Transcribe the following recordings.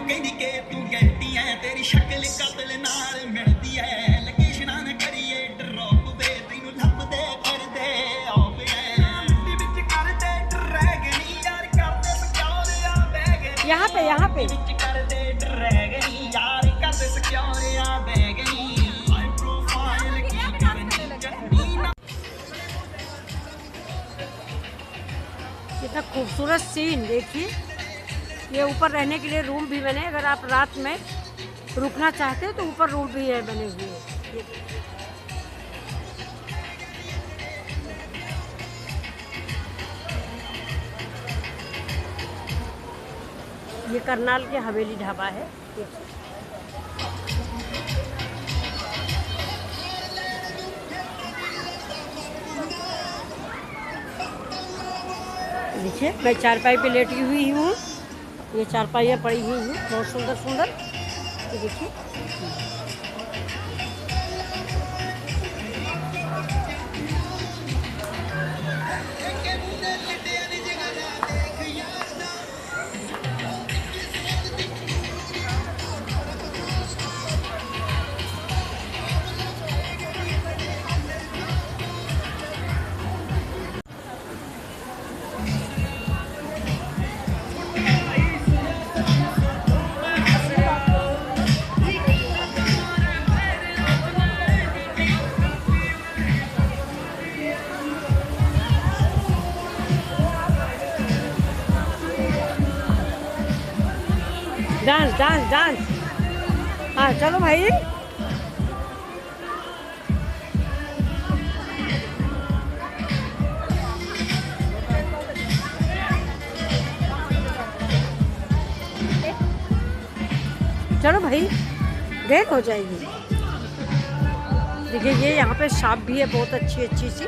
कहदी के तू कहती है तेरी शक्ल कतल नाल मिलदी है लोकेशन ना करिए ड्रॉप वे तैनू लभदे फिरदे ऑफ है मिट्टी विच करदे ड्रैगनी यार करदे सिक्योरिया बैगनी यहाँ पे विच करदे ड्रैगनी यार करदे सिक्योरिया बैगनी हाई प्रोफाइल की करनी चढ़नी ना। कितना खूबसूरत सीन देखिए। ये ऊपर रहने के लिए रूम भी बने, अगर आप रात में रुकना चाहते हैं तो ऊपर रूम भी है बने हुए। ये करनाल के हवेली ढाबा है। देखिए मैं चारपाई पे लेटी हुई हूँ, ये चारपाइयाँ पड़ी हुई हैं बहुत सुंदर सुंदर। ये देखिए डांस डांस डांस। हाँ चलो भाई। चलो भाई देर हो जाएगी। देखिए ये यहाँ पे शॉप भी है बहुत अच्छी अच्छी सी,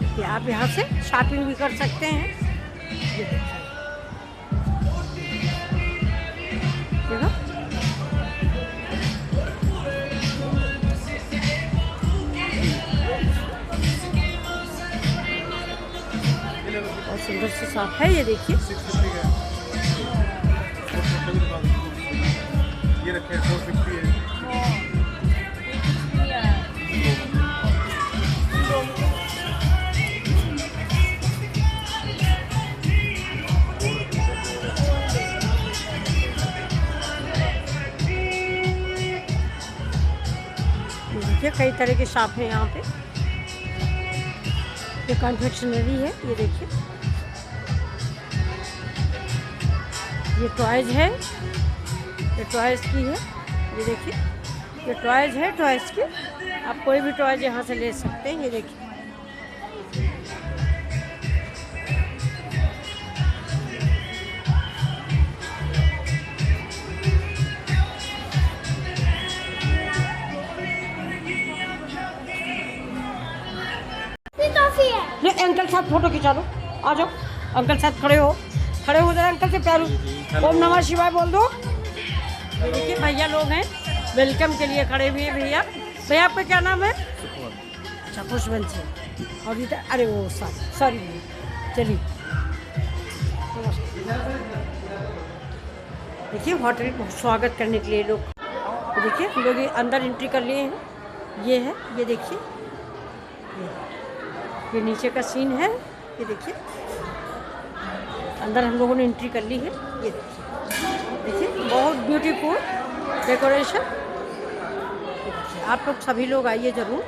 कि आप यहाँ से शॉपिंग भी कर सकते हैं। देखो बहुत सुंदर सी शॉप है ये देखिए। ये रखे 450 है। देखिए कई तरह के शॉप है यहाँ पे। ये कन्फेक्शनरी है ये देखिए। ये टॉयज है, ये टॉयज की है ये देखिए। ये टॉयज है, टॉयज की आप कोई भी टॉयज यहाँ से ले सकते हैं। ये देखिए ये अंकल साथ फोटो खिंचा लो, आ जाओ अंकल साथ खड़े हो जरा अंकल से प्यार ओम नमः शिवाय बोल दो। ये देखिए भैया लोग हैं वेलकम के लिए खड़े हुए हैं। भैया भैया आपका क्या नाम है? अच्छा खुशवंशी। और इधर अरे वो सॉरी चलिए। देखिए होटल को स्वागत करने के लिए लोग देखिए हम लोग अंदर एंट्री कर लिए हैं। ये है ये देखिए, ये नीचे का सीन है ये देखिए। अंदर हम लोगों ने एंट्री कर ली है ये देखिए बहुत ब्यूटीफुल डेकोरेशन। आप लोग सभी लोग आइए ज़रूर।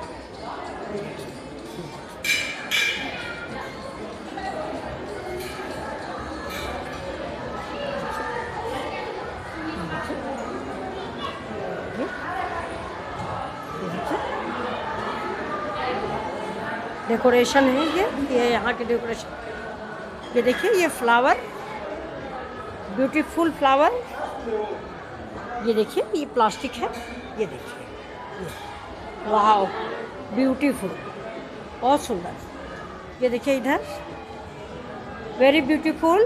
डेकोरेशन है ये यहाँ के डेकोरेशन। ये देखिए ये फ्लावर ब्यूटीफुल फ्लावर। ये देखिए ये प्लास्टिक है ये देखिए वाह ब्यूटीफुल बहुत सुंदर। ये देखिए इधर वेरी ब्यूटीफुल।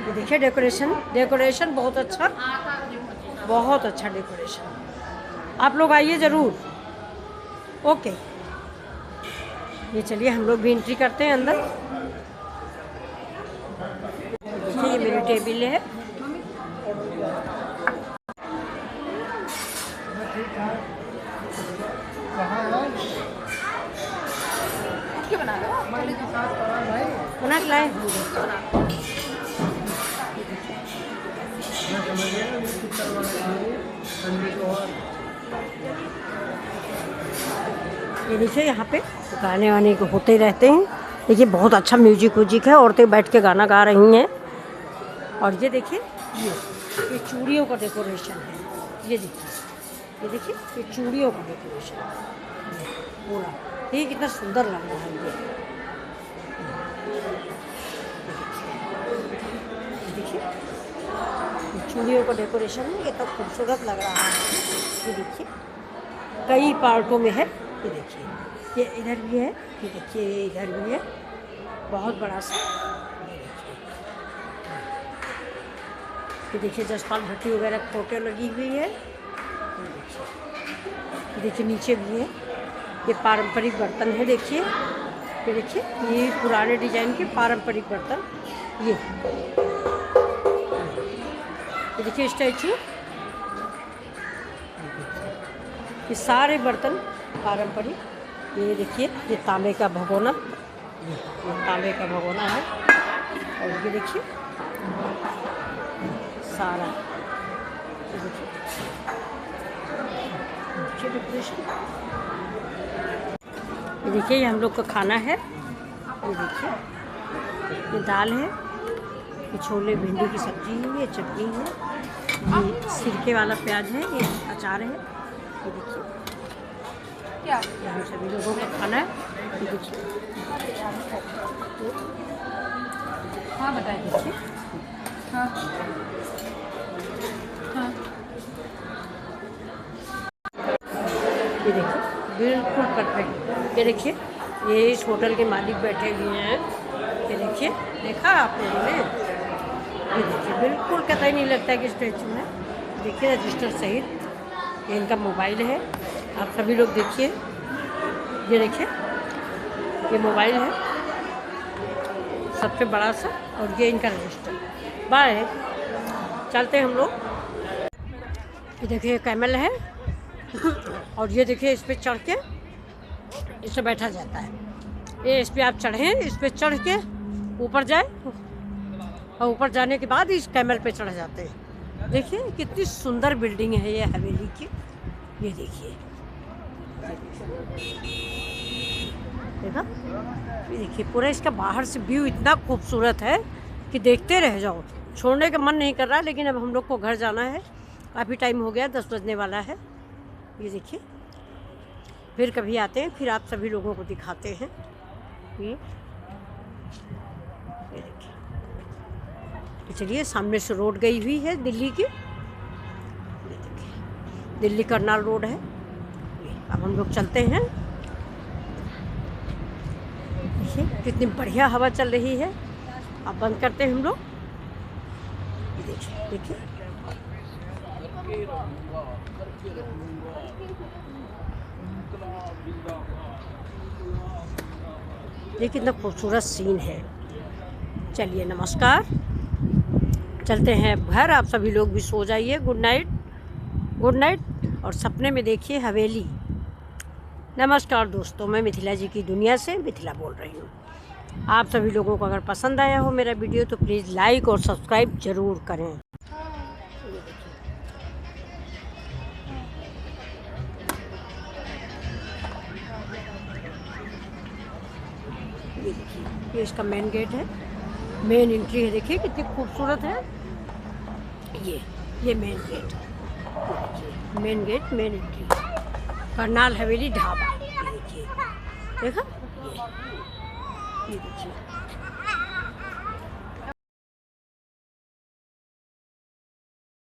ये देखिए डेकोरेशन बहुत अच्छा डेकोरेशन। आप लोग आइए ज़रूर। ओके ये चलिए हम लोग भी एंट्री करते हैं अंदर। देखिए ये मेरी टेबल है बना के लाए। ये देखिए यहाँ पे गाने वाने को होते रहते हैं। देखिए बहुत अच्छा म्यूजिक व्यूजिक है, औरतें बैठ के गाना गा रही हैं। और ये देखिए ये चूड़ियों का डेकोरेशन है। ये देखिए ये चूड़ियों का डेकोरेशन है पूरा। ये कितना सुंदर लग रहा है। ये देखिए ये चूड़ियों का डेकोरेशन है, कितना खूबसूरत लग रहा है। ये देखिए कई पार्टों में है। ये देखिए ये इधर भी है, ये देखिए ये इधर भी है, बहुत बड़ा सा। ये देखिए जसपाल भट्टी वगैरह फोटो लगी हुई है। ये देखिए नीचे भी है। ये पारंपरिक बर्तन है। देखिए ये पुराने डिजाइन के पारंपरिक बर्तन। ये देखिए स्टैचू। ये सारे बर्तन पारंपरिक। ये देखिए ये तांबे का भगोना, ये तांबे का भगोना है। और ये देखिए सारा ये देखिए ये हम लोग का खाना है। ये देखिए ये दाल है, ये छोले भिंडी की सब्जी है, ये चटनी है, ये सिरके वाला प्याज है, ये अचार है। ये देखिए क्या हम सभी लोगों का खाना है। ये देखिए हाँ बताइए। देखिए हाँ ये देखिए बिल्कुल परफेक्ट। ये देखिए ये इस होटल के मालिक बैठे हुए हैं। ये देखिए देखा आप लोगों ने। ये देखिए बिल्कुल कतई नहीं लगता कि स्टैचू है। देखिए रजिस्टर सहित ये इनका मोबाइल है। आप सभी लोग देखिए, ये देखिए ये मोबाइल है सबसे बड़ा सा, और ये इनका रजिस्टर। बाय चलते हैं हम लोग। ये देखिए कैमल है और ये देखिए इस पे चढ़ के इस पे बैठा जाता है। ये इस पे आप चढ़ें, इस पे चढ़ के ऊपर जाए और ऊपर जाने के बाद इस कैमल पे चढ़ जाते हैं। देखिए कितनी सुंदर बिल्डिंग है ये हवेली की। ये देखिए देखा, ये देखिए पूरा इसका बाहर से व्यू इतना खूबसूरत है कि देखते रह जाओ, छोड़ने का मन नहीं कर रहा। लेकिन अब हम लोग को घर जाना है, काफ़ी टाइम हो गया, 10 बजने वाला है। ये देखिए फिर कभी आते हैं, फिर आप सभी लोगों को दिखाते हैं। ये देखिए चलिए सामने से रोड गई हुई है दिल्ली की। ये देखिए दिल्ली करनाल रोड है। अब हम लोग चलते हैं। देखिए कितनी बढ़िया हवा चल रही है। अब बंद करते हैं हम लोग। देखिए ये कितना खूबसूरत सीन है। चलिए नमस्कार, चलते हैं घर। आप सभी लोग भी सो जाइए। Good night, good night. और सपने में देखिए हवेली। नमस्कार दोस्तों, मैं मिथिला जी की दुनिया से मिथिला बोल रही हूँ। आप सभी लोगों को अगर पसंद आया हो मेरा वीडियो तो प्लीज़ लाइक और सब्सक्राइब ज़रूर करें। ये देखिए ये इसका मेन गेट है, मेन एंट्री है। देखिए कितनी खूबसूरत है। ये main gate, main gate, main entry, Karnal Haveli Dhaba. ये देखिए देखा, ये देखिए